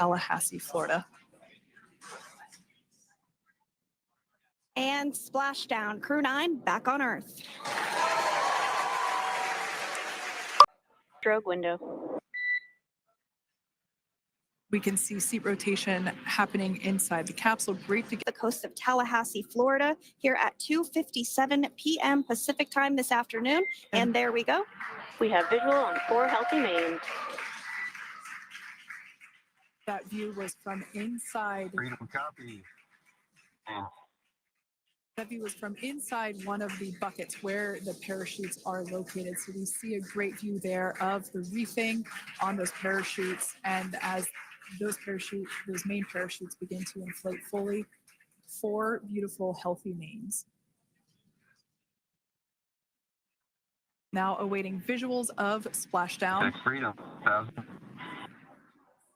Tallahassee, Florida. And splashdown, Crew 9 back on Earth. Stroke window. We can see seat rotation happening inside the capsule. Great to get the coast of Tallahassee, Florida, here at 2:57 p.m. Pacific time this afternoon. And there we go. We have visual on 4 healthy mains. That view was from inside. Freedom copy. That view was from inside one of the buckets where the parachutes are located. So we see a great view there of the reefing on those parachutes. And as those main parachutes begin to inflate fully, 4 beautiful, healthy mains. Now awaiting visuals of splashdown. Freedom, 1,000.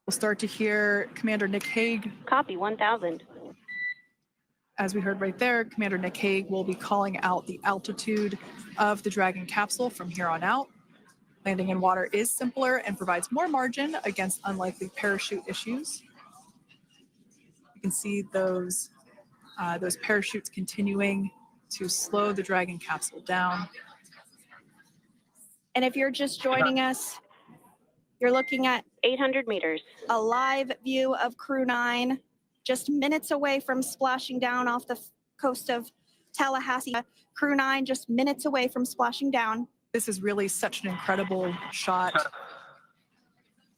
We'll start to hear Commander Nick Hague. Copy, 1,000. As we heard right there, Commander Nick Hague will be calling out the altitude of the Dragon capsule from here on out. Landing in water is simpler and provides more margin against unlikely parachute issues. You can see those parachutes continuing to slow the Dragon capsule down. And if you're just joining us, you're looking at 800 meters. a live view of Crew 9, just minutes away from splashing down off the coast of Tallahassee. Crew 9 just minutes away from splashing down. This is really such an incredible shot.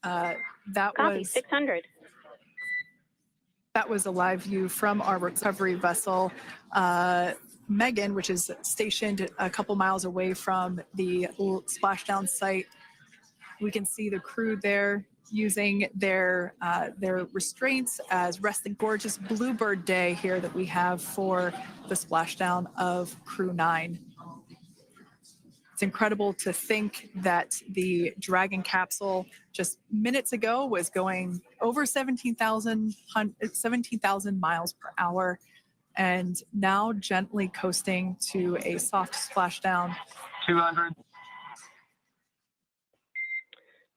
Copy, 600. That was a live view from our recovery vessel, Megan, which is stationed a couple miles away from the splashdown site. We can see the crew there using their restraints as resting. Gorgeous bluebird day here that we have for the splashdown of Crew 9. It's incredible to think that the Dragon capsule just minutes ago was going over 17,000 miles per hour, and now gently coasting to a soft splashdown. 200.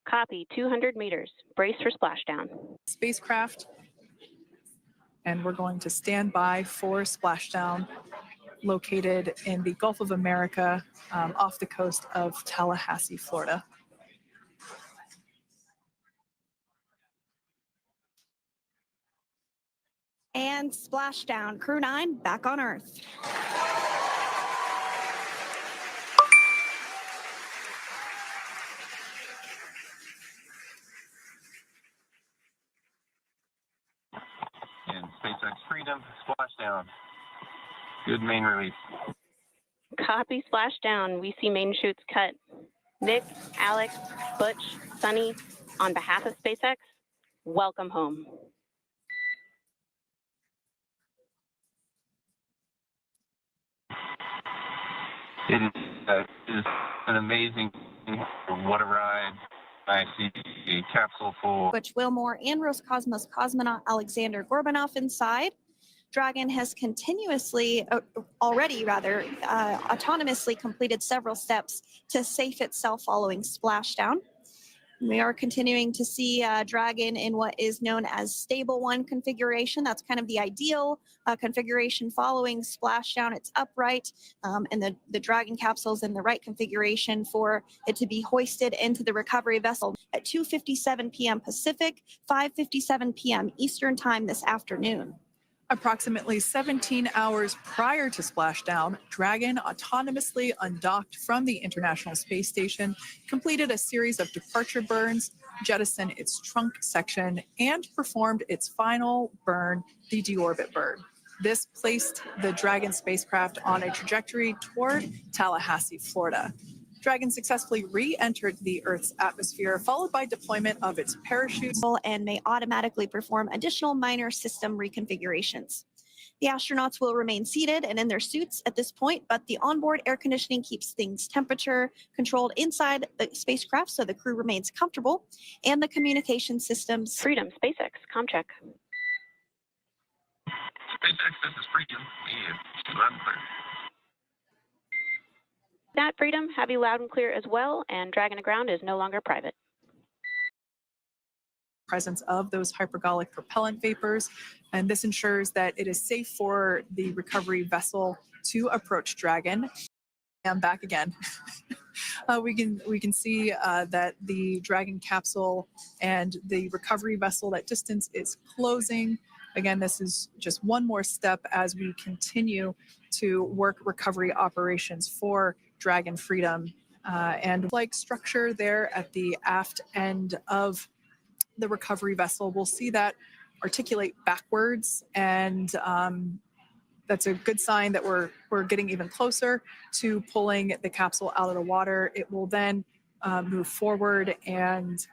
Copy, 200 meters. Brace for splashdown. Spacecraft, and we're going to stand by for splashdown, located in the Gulf of America, off the coast of Tallahassee, Florida. And splashdown, Crew 9 back on Earth. And SpaceX Freedom, splashdown. Good main release. Copy, splashdown. We see main chutes cut. Nick, Alex, Butch, Sunny, on behalf of SpaceX, welcome home. It is an amazing, what a ride. I see a capsule full. Butch Wilmore and Roscosmos cosmonaut Alexander Gorbanov inside. Dragon has autonomously completed several steps to safe itself following splashdown. We are continuing to see Dragon in what is known as stable 1 configuration. That's kind of the ideal configuration following splashdown. It's upright, and the Dragon capsule's in the right configuration for it to be hoisted into the recovery vessel at 2:57 p.m. Pacific, 5:57 p.m. Eastern time this afternoon. Approximately 17 hours prior to splashdown, Dragon autonomously undocked from the International Space Station, completed a series of departure burns, jettisoned its trunk section, and performed its final burn, the deorbit burn. This placed the Dragon spacecraft on a trajectory toward Tallahassee, Florida. Dragon successfully re-entered the Earth's atmosphere, followed by deployment of its parachutes. And may automatically perform additional minor system reconfigurations. The astronauts will remain seated and in their suits at this point, but the onboard air conditioning keeps things temperature controlled inside the spacecraft so the crew remains comfortable, and the communication systems. Freedom, SpaceX, ComCheck. SpaceX, this is Freedom. Loud and clear. That Freedom, have you loud and clear as well, and Dragon to ground is no longer private. presence of those hypergolic propellant vapors. And this ensures that it is safe for the recovery vessel to approach Dragon. I'm back again. We can see that the Dragon capsule and the recovery vessel, that distance is closing. Again, this is just one more step as we continue to work recovery operations for Dragon Freedom. And like structure there at the aft end of the recovery vessel, we'll see that articulate backwards, and that's a good sign that we're getting even closer to pulling the capsule out of the water. It will then move forward, and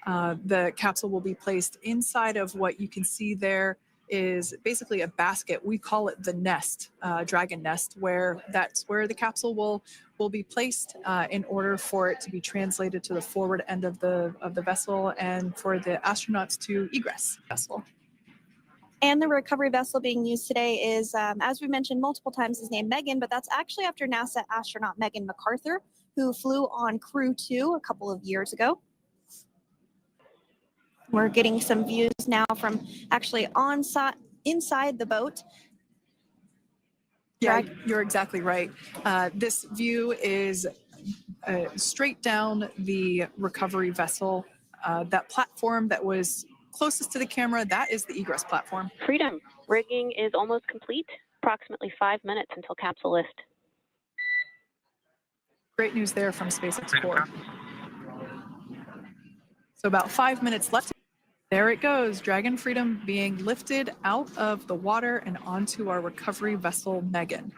the capsule will be placed inside of what you can see there is basically a basket. We call it the nest, Dragon nest, where that's where the capsule will be placed in order for it to be translated to the forward end of the vessel and for the astronauts to egress the vessel. And the recovery vessel being used today is, as we mentioned multiple times, is named Megan, but that's actually after NASA astronaut Megan MacArthur, who flew on Crew 2 a couple of years ago. We're getting some views now from actually inside the boat. Yeah, you're exactly right. This view is straight down the recovery vessel. That platform that was closest to the camera, that is the egress platform. Freedom, rigging is almost complete. Approximately 5 minutes until capsule lift. Great news there from SpaceX Core. So about 5 minutes left. There it goes, Dragon Freedom being lifted out of the water and onto our recovery vessel, Megan.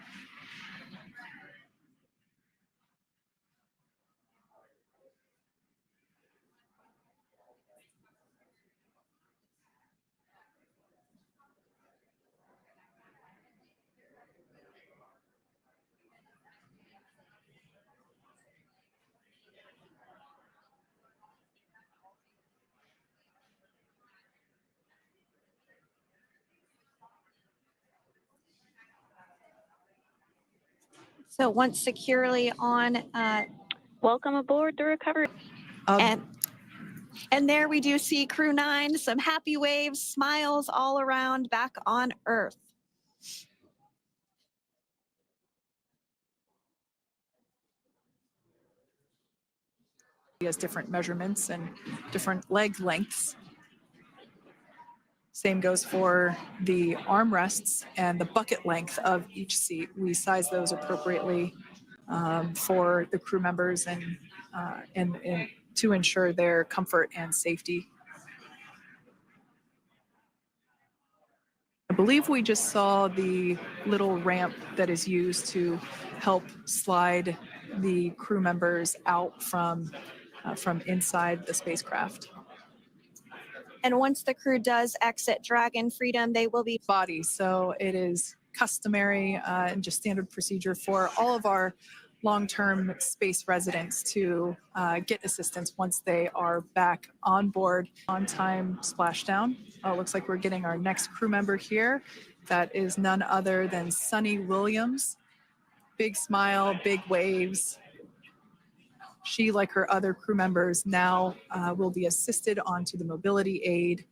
So once securely on, Welcome aboard the recovery. And there we do see Crew 9, some happy waves, smiles all around back on Earth. He has different measurements and different leg lengths. Same goes for the armrests and the bucket length of each seat. We size those appropriately for the crew members and to ensure their comfort and safety. I believe we just saw the little ramp that is used to help slide the crew members out from inside the spacecraft. And once the crew does exit Dragon Freedom, they will be body. So it is customary and just standard procedure for all of our long-term space residents to get assistance once they are back on board. On-time splashdown. Looks like we're getting our next crew member here. That is none other than Sunita Williams. Big smile, big waves. She, like her other crew members, now will be assisted onto the mobility aid